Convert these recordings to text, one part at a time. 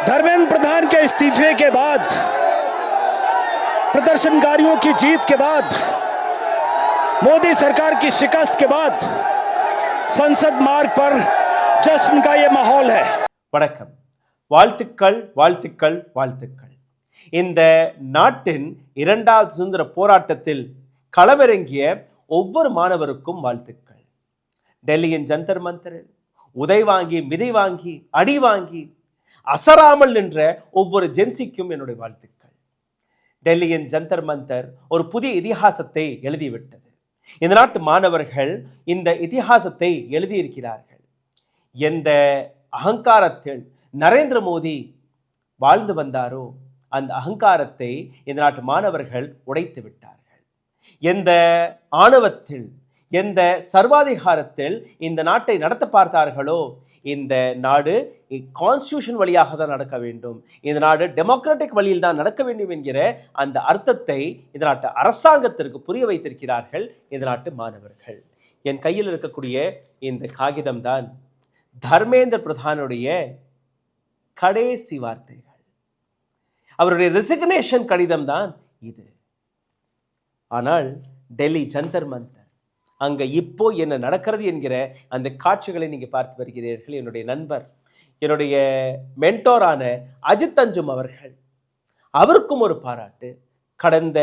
धर्मेंद्र प्रधान के इस्तीफे के बाद, प्रदर्शनकारियों की जीत के बाद, मोदी सरकार की शिकस्त के बाद संसद मार्ग पर जश्न का ये माहौल है। வணக்கம். வாழ்த்துக்கள் வாழ்த்துக்கள் வாழ்த்துக்கள். இந்த நாட்டின் இரண்டாவது சுதந்திர போராட்டத்தில் களமிறங்கிய ஒவ்வொரு மாணவருக்கும் வாழ்த்துக்கள். டெல்லியின் ஜந்தர் மந்தரில் உதை வாங்கி மிதை வாங்கி அடி வாங்கி அசராமல் நின்ற ஒவ்வொரு ஜென்சிக்கும் என்னுடைய வாழ்த்துக்கள். டெல்லியின் ஜந்தர் மந்தர் ஒரு புதிய இதிகாசத்தை எழுதிவிட்டது. இந்த நாட்டு மாணவர்கள் இந்த இதிகாசத்தை எழுதியிருக்கிறார்கள். எந்த அகங்காரத்தில் நரேந்திர மோடி வாழ்ந்து வந்தாரோ அந்த அகங்காரத்தை இந்த நாட்டு மாணவர்கள் உடைத்து விட்டார்கள். எந்த ஆணவத்தில், எந்த சர்வாதிகாரத்தில் இந்த நாட்டை நடத்த பார்த்தார்களோ, இந்த நாடு கான்ஸ்டியூஷன் வழியாக தான் நடக்க வேண்டும், இந்த நாடு டெமோக்ராட்டிக் வழியில் தான் நடக்க வேண்டும் என்கிற அந்த அர்த்தத்தை இந்த நாட்டு அரசாங்கத்திற்கு புரிய வைத்திருக்கிறார்கள் இந்த நாட்டு மாணவர்கள். என் கையில் இருக்கக்கூடிய இந்த காகிதம் தான் தர்மேந்திர பிரதானுடைய கடைசி வார்த்தைகள். அவருடைய ரெசிக்னேஷன் கடிதம் தான் இது. ஆனால் டெல்லி ஜந்தர் மந்தர், அங்க இப்போ என்ன நடக்கிறது என்கிற அந்த காட்சிகளை நீங்க பார்த்து வருகிறீர்கள். என்னுடைய நண்பர், என்னுடைய மென்டோரான அஜித் அஞ்சும் அவர்கள், அவருக்கும் ஒரு பாராட்டு. கடந்த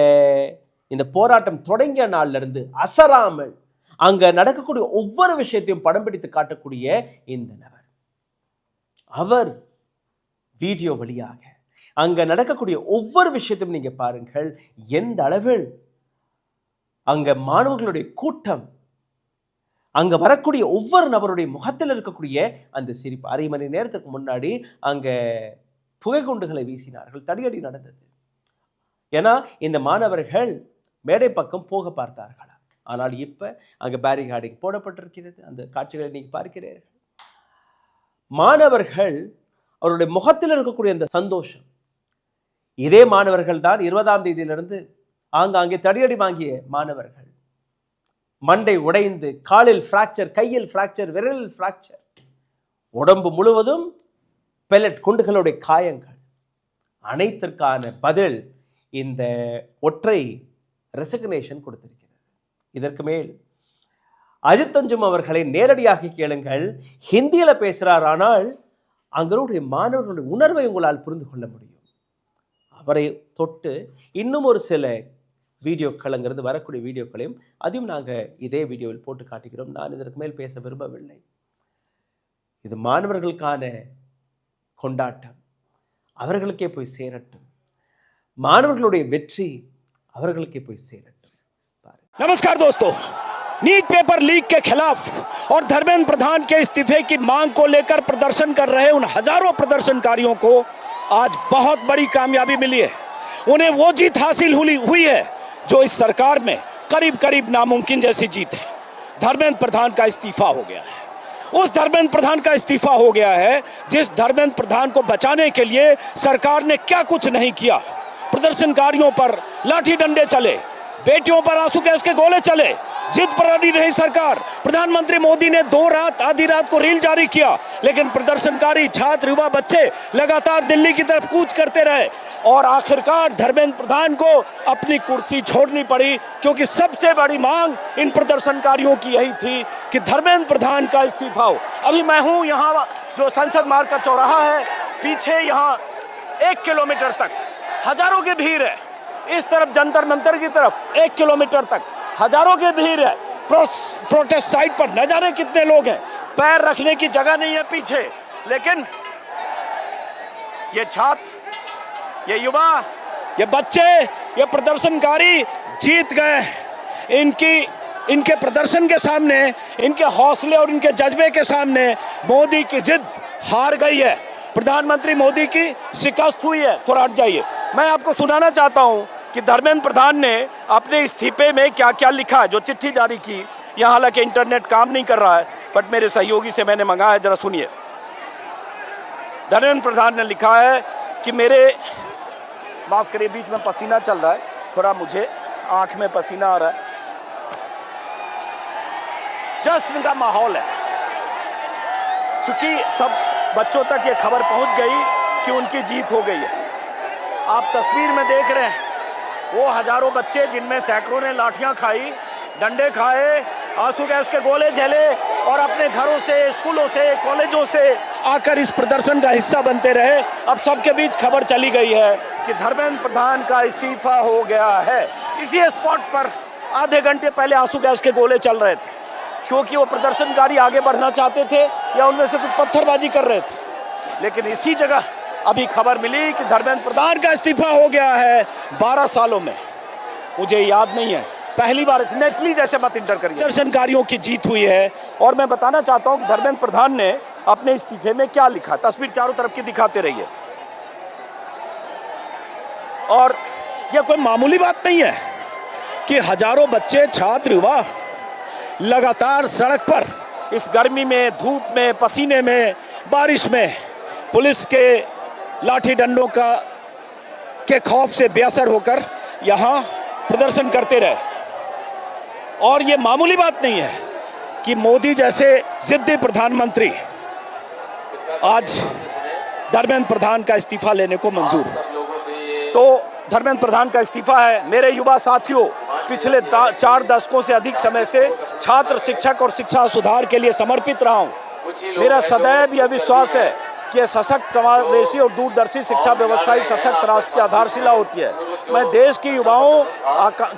இந்த போராட்டம் தொடங்கிய நாள்ல இருந்து அசராமல் அங்க நடக்கக்கூடிய ஒவ்வொரு விஷயத்தையும் படம் பிடித்து காட்டக்கூடிய இந்த நபர், அவர் வீடியோ வழியாக அங்க நடக்கக்கூடிய ஒவ்வொரு விஷயத்தையும் நீங்க பாருங்கள். எந்த அளவில் அங்க மாணவர்களுடைய கூட்டம், அங்க வரக்கூடிய ஒவ்வொரு நபருடைய முகத்தில் இருக்கக்கூடிய அந்த சிரிப்பு. அரை மணி நேரத்துக்கு முன்னாடி அங்க புகைக்குண்டுகளை வீசினார்கள், தடியடி நடந்தது. ஏன்னா இந்த மாணவர்கள் மேடை பக்கம் போக பார்த்தார்கள். ஆனால் இப்ப அங்க பேரிகார்டிங் போடப்பட்டிருக்கிறது. அந்த காட்சிகளை நீங்க பார்க்கிறீர்கள். மாணவர்கள் அவருடைய முகத்தில் இருக்கக்கூடிய அந்த சந்தோஷம், இதே மாணவர்கள் தான் 20ஆம் தேதியிலிருந்து ஆங்காங்கே தடியடி வாங்கிய மாணவர்கள். மண்டை உடைந்து, காலில் பிராக்சர், கையில் பிராக்சர், விரலில் பிராக்சர், உடம்பு முழுவதும் பெல்லட் குண்டுகளுடைய காயங்கள். அனைத்திற்கான பதில் இந்த ஒற்றை ரெசிக்னேஷன் கொடுத்திருக்கிறது. இதற்கு மேல் அஜித் அஞ்சும் அவர்களை நேரடியாக கேளுங்கள். ஹிந்தியில பேசுறார், ஆனால் அங்களுடைய மாணவர்களுடைய உணர்வை உங்களால் புரிந்து கொள்ள முடியும். அவரை தொட்டு இன்னும் ஒரு சில வீடியோக்கள், அங்கிருந்து வரக்கூடிய வீடியோக்களையும் அதையும் நாங்கள் இதே வீடியோவில் போட்டு காட்டுகிறோம். நான் இதற்கு மேல் பேச விரும்பவில்லை. இது மாணவர்களுக்கான கொண்டாட்டம், அவர்களுக்கே போய் சேரட்டும். மாணவர்களுடைய வெற்றி அவர்களுக்கே போய் சேரட்டும். नमस्कार दोस्तों, नीट पेपर लीक के खिलाफ और धर्मेंद्र प्रधान के इस्तीफे की मांग को लेकर प्रदर्शन कर रहे उन हजारों प्रदर्शनकारियों को आज बहुत बड़ी कामयाबी मिली है। उन्हें वो जीत हासिल हुई है जो इस सरकार में करीब करीब नामुमकिन जैसी जीत है। धर्मेंद्र प्रधान का इस्तीफा हो गया है। उस धर्मेंद्र प्रधान का इस्तीफा हो गया है जिस धर्मेंद्र प्रधान को बचाने के लिए सरकार ने क्या कुछ नहीं किया। प्रदर्शनकारियों पर लाठी डंडे चले, बेटियों पर आंसू गैस के गोले चले, जिद पर अड़ी रही सरकार। प्रधानमंत्री मोदी ने आधी रात को रील जारी किया, लेकिन प्रदर्शनकारी छात्र, युवा, बच्चे लगातार दिल्ली की तरफ कूच करते रहे और आखिरकार धर्मेंद्र प्रधान को अपनी कुर्सी छोड़नी पड़ी, क्योंकि सबसे बड़ी मांग इन प्रदर्शनकारियों की यही थी कि धर्मेंद्र प्रधान का इस्तीफा हो। अभी मैं हूं यहाँ जो संसद मार्ग का चौराहा है, पीछे यहाँ 1 किलोमीटर तक हजारों की भीड़ है। इस तरफ जंतर मंतर की तरफ 1 किलोमीटर तक हजारों की भीड़ है। प्रोटेस्ट साइट पर न जाने कितने लोग हैं, पैर रखने की जगह नहीं है पीछे। लेकिन ये छात्र, ये युवा, ये बच्चे, ये प्रदर्शनकारी जीत गए। इनके प्रदर्शन के सामने, इनके हौसले और इनके जज्बे के सामने मोदी की जिद हार गई है। प्रधानमंत्री मोदी की शिकस्त हुई है। थोड़ा हट जाइए, मैं आपको सुनाना चाहता हूं कि धर्मेंद्र प्रधान ने अपने इस्तीफे में क्या क्या लिखा है, जो चिट्ठी जारी की। यहाँ हालांकि इंटरनेट काम नहीं कर रहा है, बट मेरे सहयोगी से मैंने मंगाया है, जरा सुनिए। धर्मेंद्र प्रधान ने लिखा है कि मेरे, माफ करिए बीच में पसीना चल रहा है, थोड़ा मुझे आंख में पसीना आ रहा है। जश्न का माहौल है, चूंकि सब बच्चों तक ये खबर पहुंच गई कि उनकी जीत हो गई है। आप तस्वीर में देख रहे हैं वो हजारों बच्चे जिनमें सैकड़ों ने लाठियां खाई, डंडे खाए, आंसू गैस के गोले झेले और अपने घरों से, स्कूलों से, कॉलेजों से आकर इस प्रदर्शन का हिस्सा बनते रहे। अब सबके बीच खबर चली गई है कि धर्मेंद्र प्रधान का इस्तीफा हो गया है। इसी स्पॉट पर आधे घंटे पहले आंसू गैस के गोले चल रहे थे, क्योंकि वो प्रदर्शनकारी आगे बढ़ना चाहते थे या उनमें से कुछ पत्थरबाजी कर रहे थे। लेकिन इसी जगह अभी खबर मिली कि धर्मेंद्र प्रधान का इस्तीफा हो गया है 12 सालों में। मुझे याद नहीं है, पहली बार नेटली जैसे मत इंटर करिए। प्रदर्शनकारियों की जीत हुई है और मैं बताना चाहता हूं कि धर्मेंद्र प्रधान ने अपने इस्तीफे में क्या लिखा। तस्वीर चारों तरफ की दिखाते रहिए। और यह कोई मामूली बात नहीं है कि हजारों बच्चे, छात्र, युवा लगातार सड़क पर इस गर्मी में, धूप में, पसीने में, बारिश में पुलिस के लाठी डंडों के खौफ से बेअसर होकर यहाँ प्रदर्शन करते रहे। और ये मामूली बात नहीं है कि मोदी जैसे जिद्दी प्रधानमंत्री आज धर्मेंद्र प्रधान का इस्तीफा लेने को मंजूर है। तो धर्मेंद्र प्रधान का इस्तीफा है। मेरे युवा साथियों, पिछले 4 दशकों से अधिक समय से छात्र, शिक्षक और शिक्षा सुधार के लिए समर्पित रहा हूँ। मेरा सदैव यह विश्वास है कि सशक्त, समावेशी और दूरदर्शी शिक्षा व्यवस्था ही सशक्त राष्ट्र की आधारशिला होती है। मैं देश के युवाओं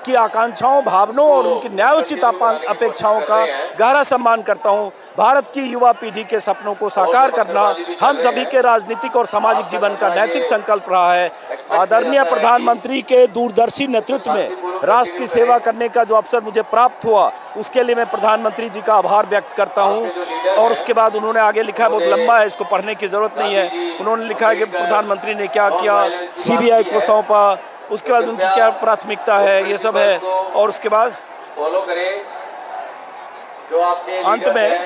की आकांक्षाओं, भावनाओं और उनकी न्यायोचित अपेक्षाओं का गहरा सम्मान करता हूं। भारत की युवा पीढ़ी के सपनों को साकार करना हम सभी के राजनीतिक और सामाजिक जीवन का नैतिक संकल्प रहा है। आदरणीय प्रधानमंत्री के दूरदर्शी नेतृत्व में राष्ट्र की सेवा करने का जो अवसर मुझे प्राप्त हुआ, उसके लिए मैं प्रधानमंत्री जी का आभार व्यक्त करता हूं। और उसके बाद उन्होंने आगे लिखा है, बहुत लंबा है, इसको पढ़ने की जरूरत नहीं है। उन्होंने लिखा है कि प्रधानमंत्री ने क्या किया, सीबीआई को सौंपा, उसके बाद उनकी क्या प्राथमिकता है, ये सब है। और उसके बाद फॉलो करें जो आपने अंत में,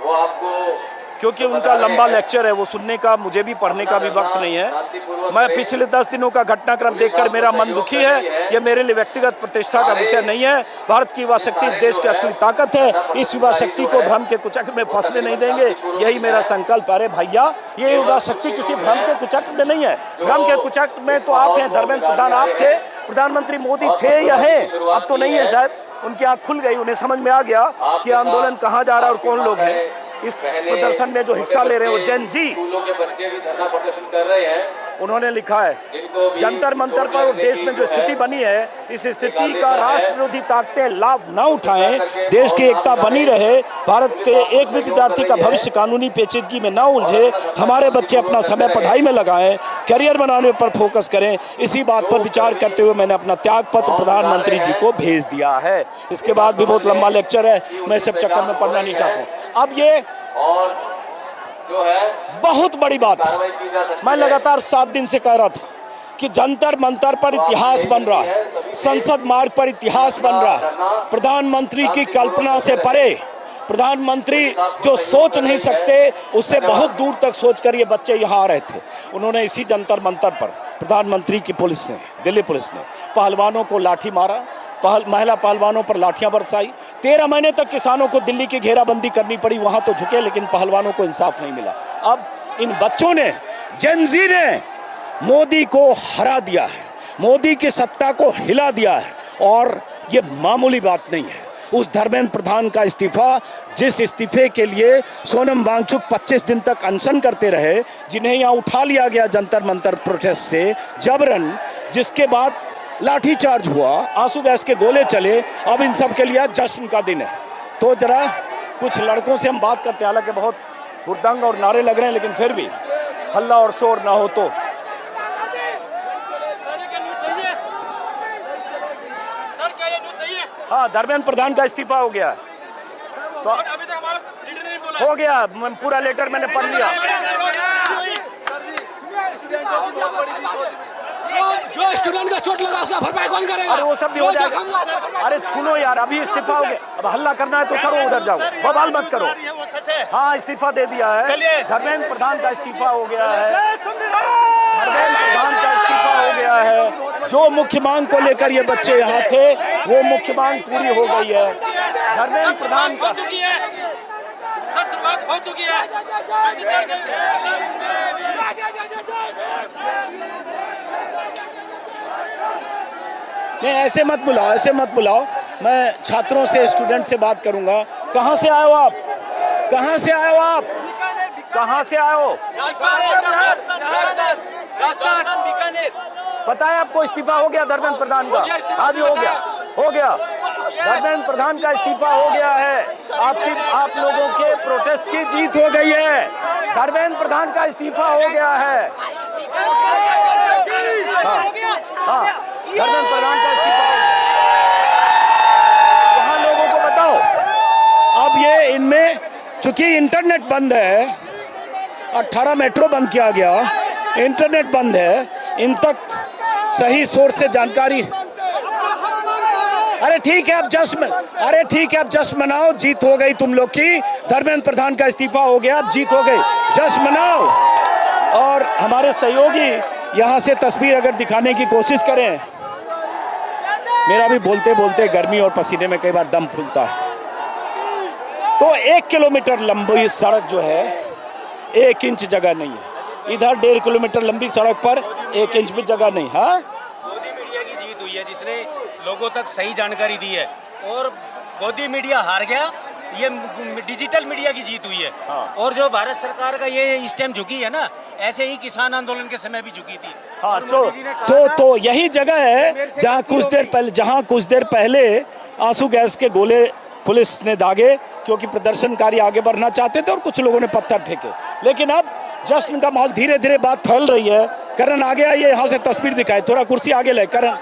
वो आपको, क्योंकि उनका लंबा लेक्चर है, वो सुनने का, मुझे भी पढ़ने का भी वक्त नहीं है। मैं पिछले 10 दिनों का घटनाक्रम देखकर मेरा मन दुखी है। यह मेरे लिए व्यक्तिगत प्रतिष्ठा का विषय नहीं है। भारत की युवा शक्ति इस देश की असली ताकत है। इस युवा शक्ति को भ्रम के कुचक्र में फंसने नहीं देंगे, यही मेरा संकल्प। अरे भैया, ये युवा शक्ति किसी भ्रम के कुचक्र में नहीं है। भ्रम के कुचक्र में तो आप हैं, धर्मेंद्र प्रधान आप थे, प्रधानमंत्री मोदी थे या हैं, अब तो नहीं है शायद। उनकी आँख खुल गई, उन्हें समझ में आ गया कि आंदोलन कहाँ जा रहा है और कौन लोग हैं। इस प्रदर्शन में जो हिस्सा ले रहे हो जेन जी, स्कूलों के बच्चे भी धरना प्रदर्शन कर रहे हैं। उन्होंने लिखा है जंतर मंतर पर और देश में जो स्थिति बनी है, इस स्थिति का राष्ट्र विरोधी ताकतें लाभ न उठाएं, देश की एकता बनी रहे, भारत के एक भी विद्यार्थी का भविष्य कानूनी पेचीदगी में न उलझे, हमारे बच्चे अपना समय पढ़ाई में लगाएं, करियर बनाने पर फोकस करें। इसी बात पर विचार करते हुए मैंने अपना त्याग पत्र प्रधानमंत्री जी को भेज दिया है। इसके बाद भी बहुत लंबा लेक्चर है, मैं सब चक्कर में पढ़ना नहीं चाहता हूँ। अब ये और जो है बहुत बड़ी बात है। मैं लगातार 7 दिन से कह रहा था कि जंतर मंतर पर इतिहास बन रहा है, संसद मार्ग पर इतिहास बन रहा है। प्रधानमंत्री की कल्पना से परे, प्रधानमंत्री जो सोच नहीं सकते उससे बहुत दूर तक सोचकर ये बच्चे यहाँ आ रहे थे। उन्होंने इसी जंतर मंतर पर प्रधानमंत्री की पुलिस ने, दिल्ली पुलिस ने पहलवानों को लाठी मारा, महिला पहलवानों पर लाठियां बरसाई। 13 महीने तक किसानों को दिल्ली की घेराबंदी करनी पड़ी, वहां तो झुके, लेकिन पहलवानों को इंसाफ नहीं मिला। अब इन बच्चों ने, जेन जी ने मोदी को हरा दिया है, मोदी की सत्ता को हिला दिया है। और ये मामूली बात नहीं है। उस धर्मेंद्र प्रधान का इस्तीफा, जिस इस्तीफे के लिए सोनम वांगचुक 25 दिन तक अनशन करते रहे, जिन्हें यहाँ उठा लिया गया जंतर मंतर प्रोटेस्ट से जबरन, जिसके बाद लाठीचार्ज हुआ, आंसू गैस के गोले चले, अब इन सब के लिए जश्न का दिन है। तो जरा कुछ लड़कों से हम बात करते हैं, हालांकि बहुत हुड़दंग और नारे लग रहे हैं, लेकिन फिर भी हल्ला और शोर ना हो तो। हाँ, धर्मेंद्र प्रधान का इस्तीफा हो गया, तो अभी तक हमारा लीडर ने बोला हो गया, पूरा लेटर मैंने पढ़ लिया। जो स्टूडेंट का चोट लगा उसका भरपाई कौन करेगा? अरे वो सब भी हो जाएगा। अरे सुनो यार, अभी इस्तीफा हो गया, अब हल्ला करना है तो करो, उधर जाओ, बवाल मत करो। वो सच है। हाँ, इस्तीफा दे दिया है, चलिए। धर्मेंद्र प्रधान का इस्तीफा हो गया है, धर्मेंद्र प्रधान का इस्तीफा हो गया है। जो मुख्य मांग को लेकर ये बच्चे यहाँ थे, वो मुख्य मांग पूरी हो गई है। धर्मेंद्र प्रधान का सर शुरुआत हो चुकी है। नहीं, ऐसे मत बुलाओ, ऐसे मत बुलाओ। मैं छात्रों से, स्टूडेंट से बात करूंगा। कहाँ से आए हो आप? कहाँ से आए हो आप? कहाँ से आए हो? राजस्थान बीकानेर। पता है आपको इस्तीफा हो गया धर्मेंद्र प्रधान का? हाँ जी, हो गया, हो गया। धर्मेंद्र प्रधान का इस्तीफा हो गया है। आप लोगों के प्रोटेस्ट की जीत हो गई है। धर्मेंद्र प्रधान का इस्तीफा हो गया है। हाँ, धर्मेंद्र प्रधान का इस्तीफा। यहाँ लोगों को बताओ, अब ये इनमें चूंकि इंटरनेट बंद है, 18 मेट्रो बंद किया गया, इंटरनेट बंद है, इन तक सही सोर्स से जानकारी। अरे ठीक है, अब जश्न मनाओ, जीत हो गई तुम लोग की। धर्मेंद्र प्रधान का इस्तीफा हो गया, अब जीत हो गई, जश्न मनाओ। और हमारे सहयोगी यहाँ से तस्वीर अगर दिखाने की कोशिश करें, मेरा भी बोलते बोलते गर्मी और पसीने में कई बार दम फूलता है। तो 1 किलोमीटर लंबी सड़क जो है, 1 इंच जगह नहीं है। इधर 1.5 किलोमीटर लंबी सड़क पर 1 इंच भी जगह नहीं। हाँ, गोदी मीडिया की जीत हुई है, जिसने लोगों तक सही जानकारी दी है, और गोदी मीडिया हार गया। ये डिजिटल मीडिया की जीत हुई है। हाँ। और जो भारत सरकार का ये इस टाइम झुकी है ना, ऐसे ही किसान आंदोलन के समय भी झुकी थी। हाँ, और मोदी जी ने कहा तो यही जगह है जहाँ कुछ देर पहले आंसू गैस के गोले पुलिस ने दागे, क्योंकि प्रदर्शनकारी आगे बढ़ना चाहते थे और कुछ लोगों ने पत्थर फेंके। लेकिन अब जश्न का माहौल, धीरे धीरे बात फैल रही है। करण आगे आइए, यहाँ से तस्वीर दिखाए, थोड़ा कुर्सी आगे ले करण।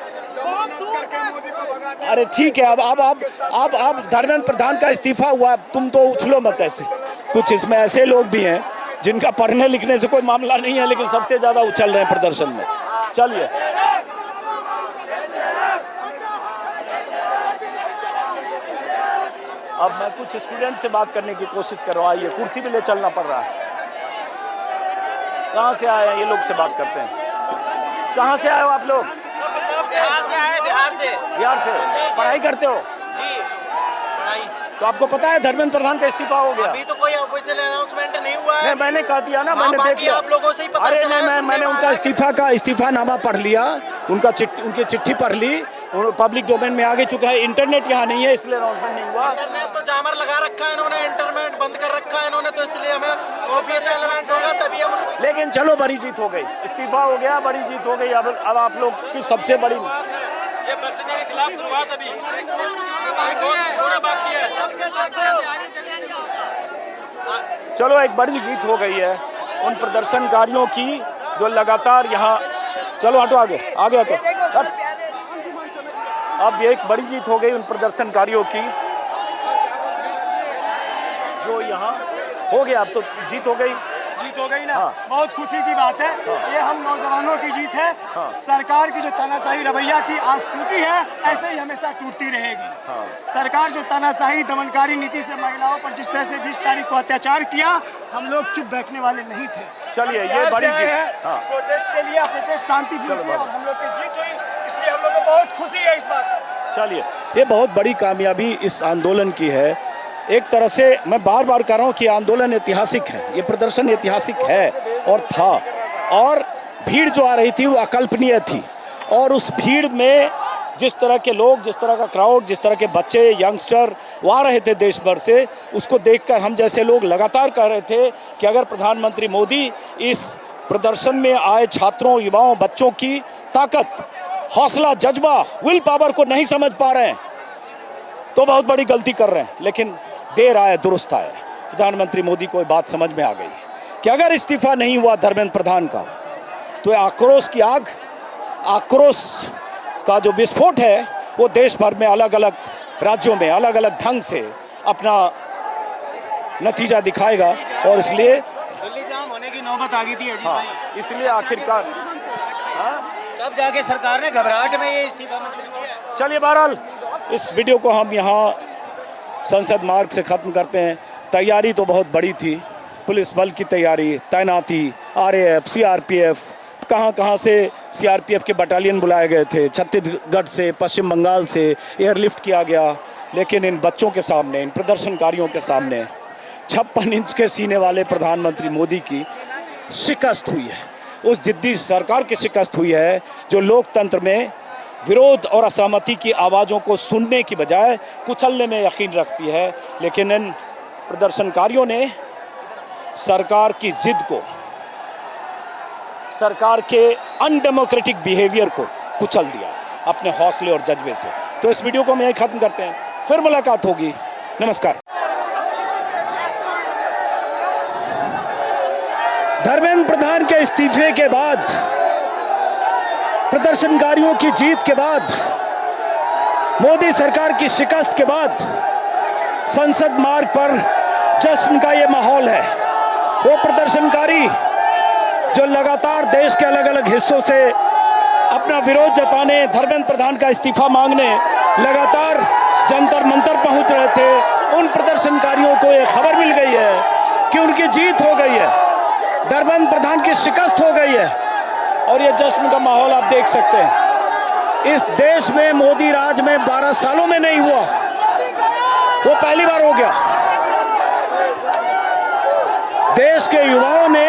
अरे ठीक है, अब धर्मेंद्र प्रधान का इस्तीफा हुआ, तुम तो उछलो मत ऐसे। कुछ इसमें ऐसे लोग भी हैं जिनका पढ़ने लिखने से कोई मामला नहीं है, लेकिन सबसे ज्यादा उछल रहे हैं प्रदर्शन में। चलिए, अब मैं कुछ स्टूडेंट से बात करने की कोशिश कर रहा हूँ। आइए, कुर्सी भी ले चलना पड़ रहा है। कहाँ से आए हैं ये लोग, से बात करते हैं। कहाँ से आए हो आप लोग? बिहार से आए, बिहार से। बिहार से। पढ़ाई करते हो? जी, पढ़ाई। तो आपको पता है धर्मेंद्र प्रधान का इस्तीफा हो गया? अभी तो कोई ऑफिशियल अनाउंसमेंट नहीं हुआ है। नहीं, मैंने कह दिया ना, मैंने देख लिया। आप लोगों से ही पता अरे चला नहीं, है, मैंने उनका इस्तीफानामा पढ़ लिया, उनकी चिट्ठी पढ़ ली, पब्लिक डोमेन में आगे चुका है। इंटरनेट यहाँ नहीं है, इसलिए अनाउंसमेंट नहीं हुआ। इंटरनेट तो जामर लगा रखा है इन्होंने, इंटरनेट बंद कर रखा है इन्होंने, तो इसलिए हमें ऑफिशियल अनाउंसमेंट होगा तभी हम। लेकिन चलो, बड़ी जीत हो गई, इस्तीफा हो गया, बड़ी जीत हो गई। अब आप लोग की सबसे बड़ी, ये भ्रष्टाचार के खिलाफ शुरुआत अभी थोड़ा बाकी है। चलो, एक बड़ी जीत हो गई है उन प्रदर्शनकारियों की जो लगातार यहाँ, चलो हटो, आगे आगे हटो। अब ये एक बड़ी जीत हो गई उन प्रदर्शनकारियों की जो यहाँ हो गया। अब तो जीत हो गई, जीत हो गई ना। हाँ। बहुत खुशी की बात है। ये हम नौजवानों की जीत है। हाँ। सरकार की जो तानाशाही रवैया थी आज टूटी है, ऐसे ही हमेशा टूटती रहेगी। हाँ। सरकार जो तानाशाही दमनकारी नीति से महिलाओं पर जिस तरह से 20 तारीख को अत्याचार किया, हम लोग चुप बैठने वाले नहीं थे। चलिए, ये बिहार बड़ी से आए जीत। हैं हाँ। प्रोटेस्ट के लिए, प्रोटेस्ट शांतिपूर्ण चलो, थे और हम लोग की जीत हुई, इसलिए हम लोग को बहुत खुशी है इस बात की। चलिए, ये बहुत बड़ी कामयाबी इस आंदोलन की है। एक तरह से मैं बार बार कह रहा हूँ कि आंदोलन ऐतिहासिक है, ये प्रदर्शन ऐतिहासिक है और था। और भीड़ जो आ रही थी वो अकल्पनीय थी, और उस भीड़ में जिस तरह के लोग, जिस तरह का क्राउड, जिस तरह के बच्चे, यंगस्टर वो आ रहे थे देश भर से, उसको देखकर हम जैसे लोग लगातार कह रहे थे कि अगर प्रधानमंत्री मोदी इस प्रदर्शन में आए छात्रों, युवाओं, बच्चों की ताकत, हौसला, जज्बा, विल पावर को नहीं समझ पा रहे हैं तो बहुत बड़ी गलती कर रहे हैं। लेकिन देर आए दुरुस्त आए, प्रधानमंत्री मोदी को बात समझ में आ गई कि अगर इस्तीफा नहीं हुआ धर्मेंद्र प्रधान का, तो आक्रोश की आग, आक्रोश का जो विस्फोट है वो देश भर में अलग अलग राज्यों में अलग अलग ढंग से अपना नतीजा दिखाएगा। और इसलिए दिल्ली जाम होने की नौबत आ गई थी अजीत हाँ, भाई। इसलिए आखिरकार तब जाके सरकार ने घबराहट में ये इस्तीफा मंजूर किया। चलिए, बहरहाल इस वीडियो को हम यहाँ संसद मार्ग से ख़त्म करते हैं। तैयारी तो बहुत बड़ी थी, पुलिस बल की तैयारी, तैनाती, RAF, CRPF, कहाँ से CRPF के बटालियन बुलाए गए थे, छत्तीसगढ़ से, पश्चिम बंगाल से एयरलिफ्ट किया गया। लेकिन इन बच्चों के सामने, इन प्रदर्शनकारियों के सामने 56 इंच के सीने वाले प्रधानमंत्री मोदी की शिकस्त हुई है, उस जिद्दी सरकार की शिकस्त हुई है जो लोकतंत्र में विरोध और असहमति की आवाज़ों को सुनने की बजाय कुचलने में यकीन रखती है। लेकिन इन प्रदर्शनकारियों ने सरकार की जिद को, सरकार के अनडेमोक्रेटिक बिहेवियर को कुचल दिया अपने हौसले और जज्बे से। तो इस वीडियो को हम यहीं ख़त्म करते हैं, फिर मुलाकात होगी। नमस्कार। धर्मेंद्र प्रधान के इस्तीफे के बाद, प्रदर्शनकारियों की जीत के बाद, मोदी सरकार की शिकस्त के बाद संसद मार्ग पर जश्न का ये माहौल है। वो प्रदर्शनकारी जो लगातार देश के अलग अलग हिस्सों से अपना विरोध जताने, धर्मेंद्र प्रधान का इस्तीफा मांगने लगातार जंतर मंतर पहुंच रहे थे, उन प्रदर्शनकारियों को ये खबर मिल गई है कि उनकी जीत हो गई है, धर्मेंद्र प्रधान की शिकस्त हो गई है। और ये जश्न का माहौल आप देख सकते हैं। इस देश में मोदी राज में 12 सालों में नहीं हुआ, वो पहली बार हो गया। देश के युवाओं ने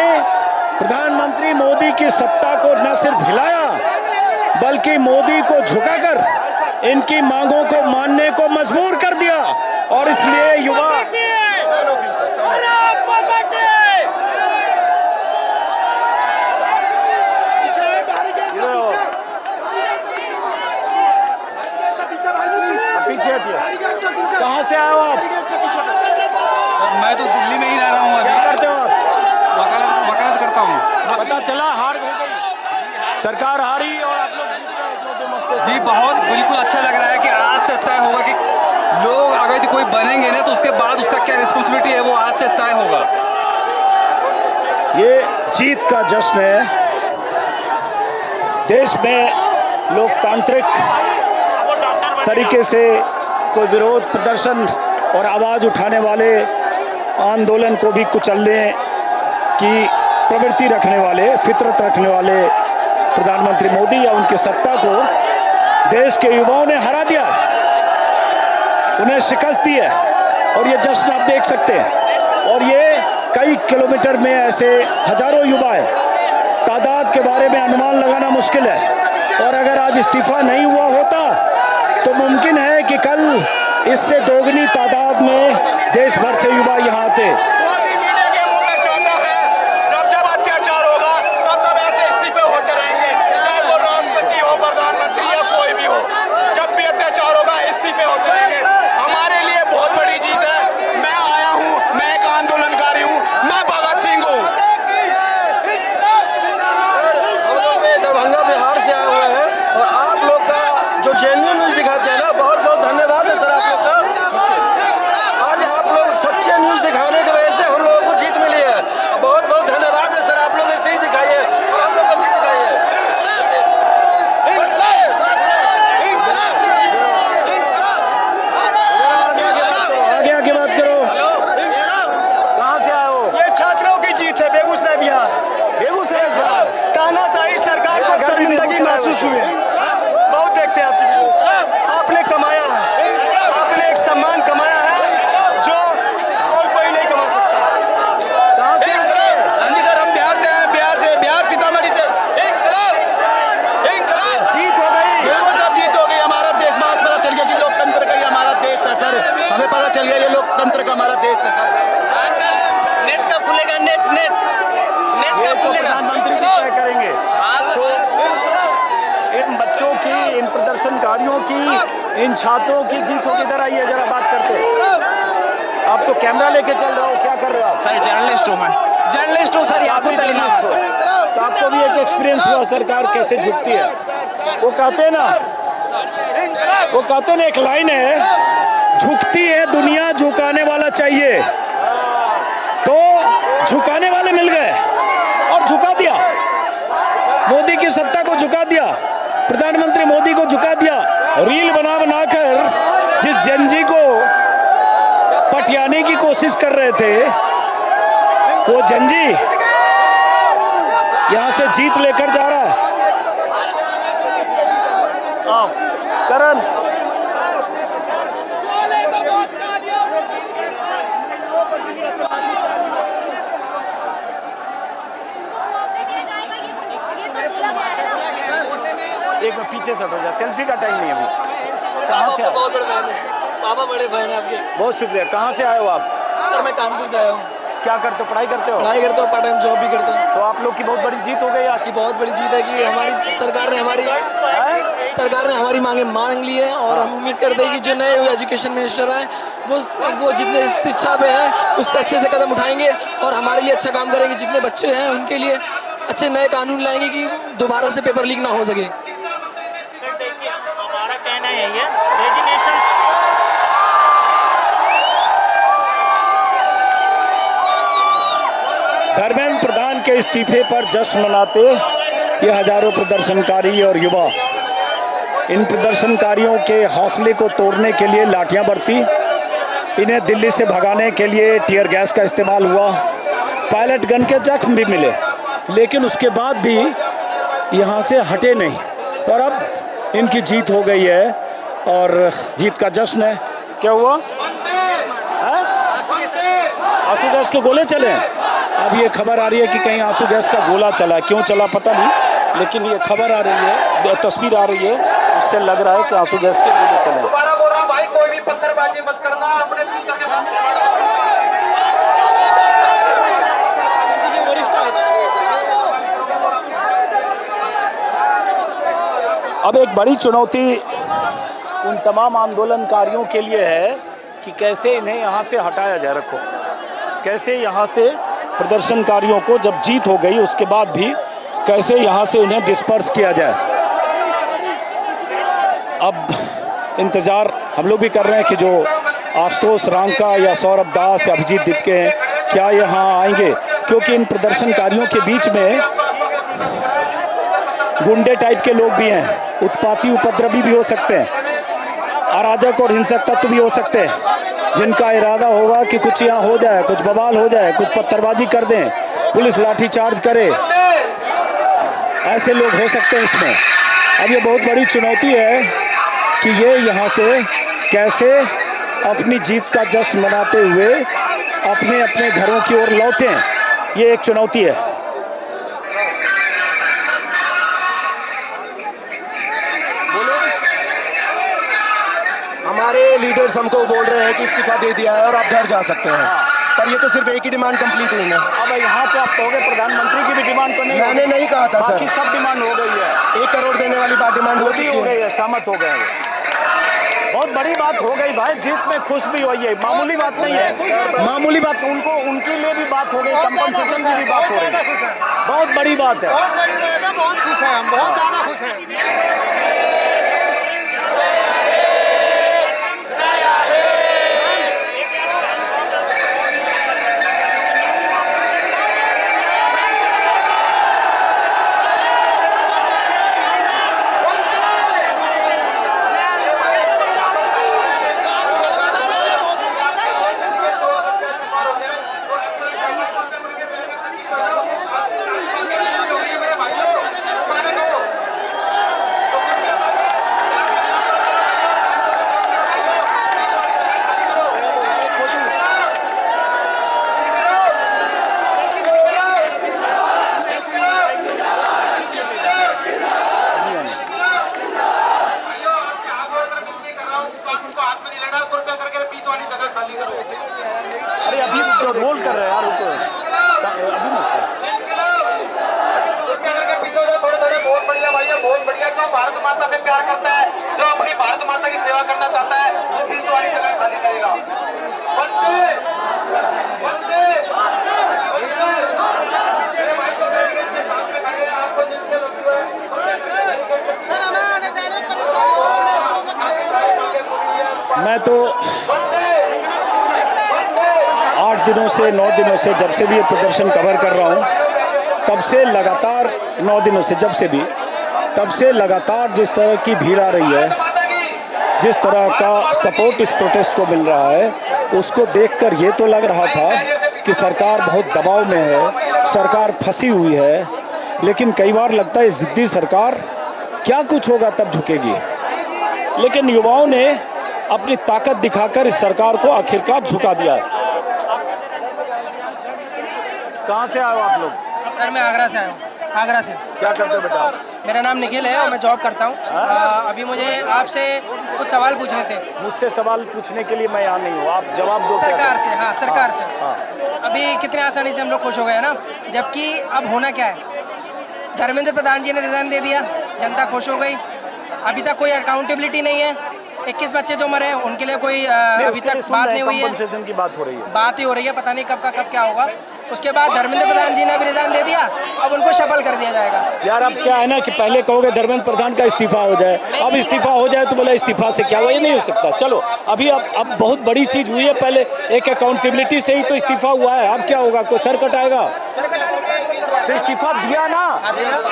प्रधानमंत्री मोदी की सत्ता को न सिर्फ हिलाया बल्कि मोदी को झुकाकर इनकी मांगों को मानने को मजबूर कर दिया। और इसलिए युवा पीछे हटिए। कहाँ से आए हो आप? मैं तो दिल्ली में ही रह रहा हूँ। क्या करते हो आप? वकालत करता हूँ। पता चला हार हो गई, सरकार हारी और आप लोग जीत रहे हो डेमोक्रेसी। जी बहुत बिल्कुल अच्छा लग रहा है कि आज से तय होगा कि लोग अगर यदि कोई बनेंगे ना तो उसके बाद उसका क्या रिस्पॉन्सिबिलिटी है वो आज से तय होगा। ये जीत का जश्न है। देश में लोकतांत्रिक तरीके से कोई विरोध प्रदर्शन और आवाज़ उठाने वाले आंदोलन को भी कुचलने की प्रवृत्ति रखने वाले, फितरत रखने वाले प्रधानमंत्री मोदी या उनकी सत्ता को देश के युवाओं ने हरा दिया, उन्हें शिकस्त दी है। और ये जश्न आप देख सकते हैं। और ये कई किलोमीटर में ऐसे हजारों युवा हैं, तादाद के बारे में अनुमान लगाना मुश्किल है। और अगर आज इस्तीफा नहीं हुआ होता तो मुमकिन है कि कल इससे दोगुनी तादाद में देश भर से युवा यहाँ आते। महसूस हुए, बहुत देखते हैं आपकी वीडियोस। आपने कमाया है, आपने एक सम्मान कमाया है जो और कोई नहीं कमा सकता। कहाँ से? हाँ जी सर, हम बिहार से हैं, बिहार सीतामढ़ी से। जीत हो गई। बिल्कुल सर, जीत हो गई। हमारा देश में आज पता चल गया कि लोकतंत्र का ही हमारा देश था सर। हमें पता चल गया ये लोकतंत्र का हमारा देश था सर। नेट का खुलेगा, नेट का खुलेगा। प्रधानमंत्री भी तय करेंगे। इन बच्चों की, इन प्रदर्शनकारियों की, इन छात्रों की जीत होगी। इधर आइए, जरा बात करते हैं। आप तो कैमरा लेके चल रहे हो, क्या कर रहे हो आप? सर जर्नलिस्ट हूँ मैं, जर्नलिस्ट हूँ सर। आप भी जर्नलिस्ट हो तो आपको भी एक एक्सपीरियंस हुआ सरकार कैसे झुकती है। वो कहते हैं ना, एक लाइन है, झुकती है दुनिया, झुकाने वाला चाहिए। तो झुकाने वाले मिल गए और झुका दिया, मोदी की सत्ता को झुका दिया, प्रधानमंत्री मोदी को झुका दिया। रील बनाकर जिस जनजी को पटियाने की कोशिश कर रहे थे, वो जनजी यहां से जीत लेकर जा रहा है। करण में पीछे से हटो जा, सेल्फी का टाइम नहीं है अभी। कहाँ से आए? बहुत बड़े फैन है, पापा बड़े फैन है आपके। बहुत शुक्रिया। कहाँ से आए हो आप? सर मैं कानपुर से आया हूँ। क्या करते हो, पढ़ाई करते हो? पढ़ाई करता हूँ, पार्ट टाइम जॉब भी करता हूँ। तो आप लोग की बहुत बड़ी जीत हो गई आज। की बहुत बड़ी जीत है कि हमारी सरकार ने हमारी मांगे मान ली है, और हम उम्मीद करते हैं कि जो नए एजुकेशन मिनिस्टर आए वो जितने शिक्षा पे है उस पर अच्छे से कदम उठाएंगे और हमारे लिए अच्छा काम करेंगे। जितने बच्चे हैं उनके लिए अच्छे नए कानून लाएंगे कि दोबारा से पेपर लीक ना हो सके। सर देखिए, हमारा कहना यही है, रेजिग्नेशन धर्मेंद्र प्रधान के इस्तीफे पर जश्न मनाते ये हजारों प्रदर्शनकारी और युवा, इन प्रदर्शनकारियों के हौसले को तोड़ने के लिए लाठियां बरसी, इन्हें दिल्ली से भगाने के लिए टीयर गैस का इस्तेमाल हुआ, पायलट गन के जख्म भी मिले, लेकिन उसके बाद भी यहाँ से हटे नहीं। और अब इनकी जीत हो गई है और जीत का जश्न है। क्या हुआ? आंसू गैस के गोले चले हैं। अब ये खबर आ रही है कि कहीं आंसू गैस का गोला चला, क्यों चला पता नहीं, लेकिन ये खबर आ रही है, तस्वीर आ रही है, उससे लग रहा है कि आंसू गैस के गोले चले। दोबारा बोल रहा हूं भाई, कोई भी पत्थरबाजी मत करना, अपने टीचर के सामने। अब एक बड़ी चुनौती उन तमाम आंदोलनकारियों के लिए है कि कैसे इन्हें यहाँ से हटाया जाए। रखो, कैसे यहाँ से प्रदर्शनकारियों को, जब जीत हो गई उसके बाद भी कैसे यहाँ से इन्हें डिस्पर्स किया जाए। अब इंतज़ार हम लोग भी कर रहे हैं कि जो आशुतोष रांका या सौरभ दास या अभिजीत दिपके हैं, क्या यहाँ आएंगे, क्योंकि इन प्रदर्शनकारियों के बीच में गुंडे टाइप के लोग भी हैं, उत्पाती उपद्रवी भी हो सकते हैं, अराजक और हिंसक तत्व भी हो सकते हैं, जिनका इरादा होगा कि कुछ यहाँ हो जाए, कुछ बवाल हो जाए, कुछ पत्थरबाजी कर दें, पुलिस लाठीचार्ज करे, ऐसे लोग हो सकते हैं इसमें। अब ये बहुत बड़ी चुनौती है कि ये यहाँ से कैसे अपनी जीत का जश्न मनाते हुए अपने अपने घरों की ओर लौटें, ये एक चुनौती है। हमारे लीडर्स हमको बोल रहे हैं कि इस्तीफा दे दिया है और आप घर जा सकते हैं, पर ये तो सिर्फ एक ही डिमांड कंप्लीट हुई है। अब यहाँ पे आप कहोगे प्रधानमंत्री की भी डिमांड तो नहीं, मैंने नहीं कहा था सर, बाकी सब डिमांड हो गई है। 1 करोड़ देने वाली बात डिमांड हो चुकी गई है। है, सहमत हो गए। बहुत बड़ी बात हो गई भाई, जीत में खुश भी हुई है, मामूली बात नहीं है, मामूली बात। उनको उनके लिए भी बात हो गई, कंपनसेशन की भी बात हो गई, बहुत बड़ी बात है, बहुत बड़ी बात है, बहुत खुश हैं हम, बहुत ज्यादा खुश हैं। अरे अभी जो रोल कर रहे हैं यार, अभी मत थोड़े बहुत बढ़िया भाई है, बहुत बढ़िया। जो भारत माता से प्यार करता है, जो अपनी भारत माता की सेवा करना चाहता है, वो बीच वाली जगह खाली करेगा। वंदे वंदे मेरे भाई को मेरे सामने खड़े हैं, आपको जिसके सर हमें आने जाने परेशानी, मैं तो 8 दिनों से 9 दिनों से, जब से भी ये प्रदर्शन कवर कर रहा हूँ, तब से लगातार 9 दिनों से, जब से भी, तब से लगातार जिस तरह की भीड़ आ रही है, जिस तरह का सपोर्ट इस प्रोटेस्ट को मिल रहा है, उसको देखकर ये तो लग रहा था कि सरकार बहुत दबाव में है, सरकार फंसी हुई है, लेकिन कई बार लगता है जिद्दी सरकार क्या कुछ होगा तब झुकेगी। लेकिन युवाओं ने अपनी ताकत दिखाकर इस सरकार को आखिरकार झुका दिया है। कहाँ से आए हो आप लोग? सर मैं आगरा से आया हूँ। आगरा से। क्या करते हो बेटा? मेरा नाम निखिल है और मैं जॉब करता हूँ। अभी मुझे आपसे कुछ सवाल पूछने थे। मुझसे सवाल पूछने के लिए मैं यहाँ नहीं हूँ, आप जवाब दो सरकार से, हाँ सरकार से। अभी कितने आसानी से हम लोग खुश हो गए ना, जबकि अब होना क्या है, धर्मेंद्र प्रधान जी ने रिजाइन दे दिया, जनता खुश हो गई। अभी तक कोई अकाउंटेबिलिटी नहीं है। 21 बच्चे जो मरे उनके लिए कोई अभी तक बात नहीं हुई है। कंपनसेशन की बात हो रही है, बात ही हो रही है, पता नहीं कब का कब क्या होगा। उसके बाद धर्मेंद्र प्रधान जी ने भी रिजाइन दे दिया, अब उनको सफल कर दिया जाएगा। यार अब क्या है ना कि पहले कहोगे धर्मेंद्र प्रधान का इस्तीफा हो जाए, अब इस्तीफा हो जाए तो बोला इस्तीफा से क्या हुआ, ये नहीं हो सकता। चलो अभी अब बहुत बड़ी चीज हुई है, पहले एक अकाउंटेबिलिटी से ही तो इस्तीफा हुआ है, अब क्या होगा, कोई सर कटाएगा? तो इस्तीफा दिया ना,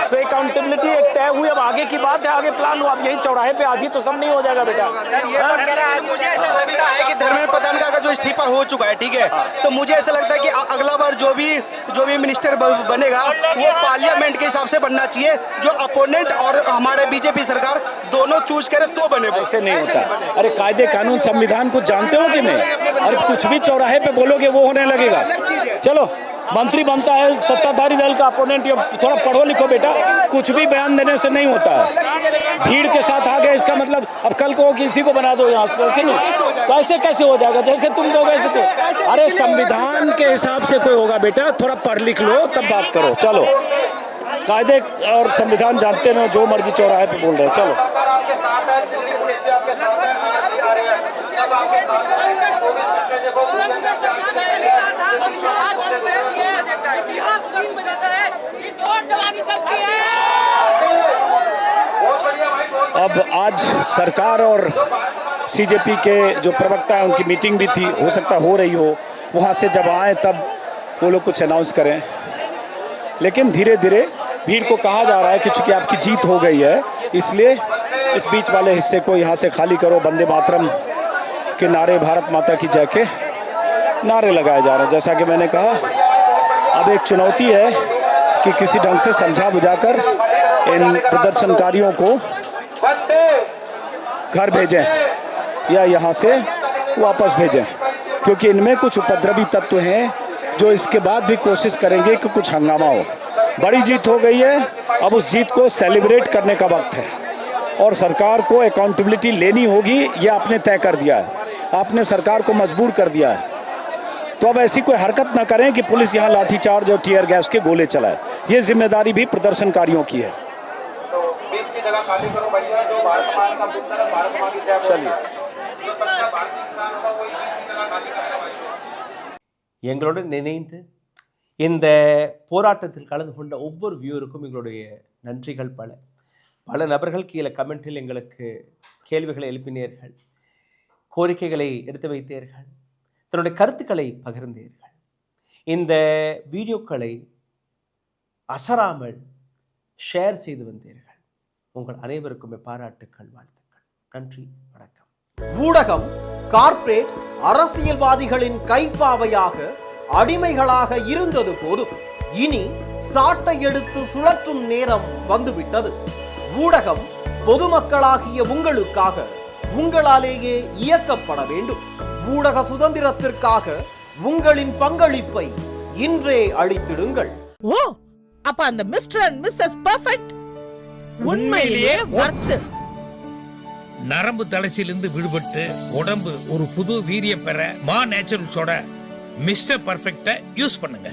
तो अकाउंटेबिलिटी एक तय हुई, अब आगे की बात है, आगे प्लान हुआ। अब यही चौराहे पे आज ही तो सब नहीं हो जाएगा बेटा। मुझे ऐसा लगता है कि धर्मेंद्र प्रधान का जो इस्तीफा हो चुका है, ठीक है, तो मुझे ऐसा लगता है कि अगला बार जो भी मिनिस्टर बनेगा वो पार्लियामेंट के हिसाब से बनना चाहिए, जो अपोनेंट और हमारे बीजेपी सरकार दोनों चूज करे तो बने। ऐसे नहीं होता। अरे कायदे कानून संविधान को जानते हो कि नहीं? अरे कुछ भी चौराहे पे बोलोगे वो होने लगेगा। चलो मंत्री बनता है सत्ताधारी दल का अपोनेंट, थोड़ा पढ़ो लिखो बेटा, कुछ भी बयान देने से नहीं होता है। भीड़ के साथ आ गए इसका मतलब अब कल को किसी को बना दो यहाँ से, ऐसे नहीं, तो ऐसे कैसे हो जाएगा? जैसे तुम लोग ऐसे तो, अरे संविधान के हिसाब से कोई होगा बेटा, थोड़ा पढ़ लिख लो तब बात करो। चलो कायदे और संविधान जानते ना, जो मर्जी चौराहे पे बोल रहे हैं। चलो अब आज सरकार और सीजेपी के जो प्रवक्ता है उनकी मीटिंग भी थी, हो सकता हो रही हो, वहाँ से जब आए तब वो लोग कुछ अनाउंस करें। लेकिन धीरे धीरे भीड़ को कहा जा रहा है कि चूंकि आपकी जीत हो गई है इसलिए इस बीच वाले हिस्से को यहाँ से खाली करो। वंदे मातरम के नारे, भारत माता की जय के नारे लगाए जा रहे हैं। जैसा कि मैंने कहा, अब एक चुनौती है कि किसी ढंग से समझा बुझाकर इन प्रदर्शनकारियों को घर भेजें या यहाँ से वापस भेजें, क्योंकि इनमें कुछ उपद्रवी तत्व हैं जो इसके बाद भी कोशिश करेंगे कि कुछ हंगामा हो। बड़ी जीत हो गई है, अब उस जीत को सेलिब्रेट करने का वक्त है और सरकार को अकाउंटेबिलिटी लेनी होगी। ये आपने तय कर दिया है, आपने सरकार को मजबूर कर दिया है, तो अब ऐसी कोई हरकत ना करें कि पुलिस यहाँ लाठीचार्ज और टीयर गैस के गोले चलाए। ये जिम्मेदारी भी प्रदर्शनकारियों की है। चलिए எங்களுடன் இணைந்து இந்த போராட்டத்தில் கலந்து கொண்ட ஒவ்வொரு வியூவருக்கும் எங்களுடைய நன்றிகள். பல நபர்கள் கீழே கமெண்டில் எங்களுக்கு கேள்விகளை எழுப்பினீர்கள், கோரிக்கைகளை எடுத்து வைத்தீர்கள், தன்னுடைய கருத்துக்களை பகிர்ந்தீர்கள். இந்த வீடியோக்களை அசராமல் ஷேர் செய்து வந்தீர்கள். உங்கள் அனைவருக்குமே பாராட்டுக்கள், வாழ்த்துக்கள். நன்றி, வணக்கம். ஊடகம் கார்ப்பரேட் அரசியல்வாதிகளின் கைப்பாவையாக அடிமைகளாக இருந்தது போதும், இனி சாட்டை எடுத்து சுழற்றும் நேரம் வந்துவிட்டது. ஊடகம் பொதுமக்களாகிய உங்களுக்காக, உங்களாலேயே இயக்கப்பட வேண்டும். ஊடக சுதந்திரத்திற்காக உங்களின் பங்களிப்பை இன்றே அளித்திடுங்கள். ஓ, அப்ப அந்த மிஸ்டர் அண்ட் மிஸ்ஸஸ் பெர்ஃபெக்ட் உண்மையிலேயே வர்த்து. நரம்பு தளர்ச்சியிலிருந்து விடுபட்டு உடம்பு ஒரு புது வீரியம் பெற மா நேச்சுரல்ஸோட மிஸ்டர் பெர்ஃபெக்ட்டை யூஸ் பண்ணுங்க.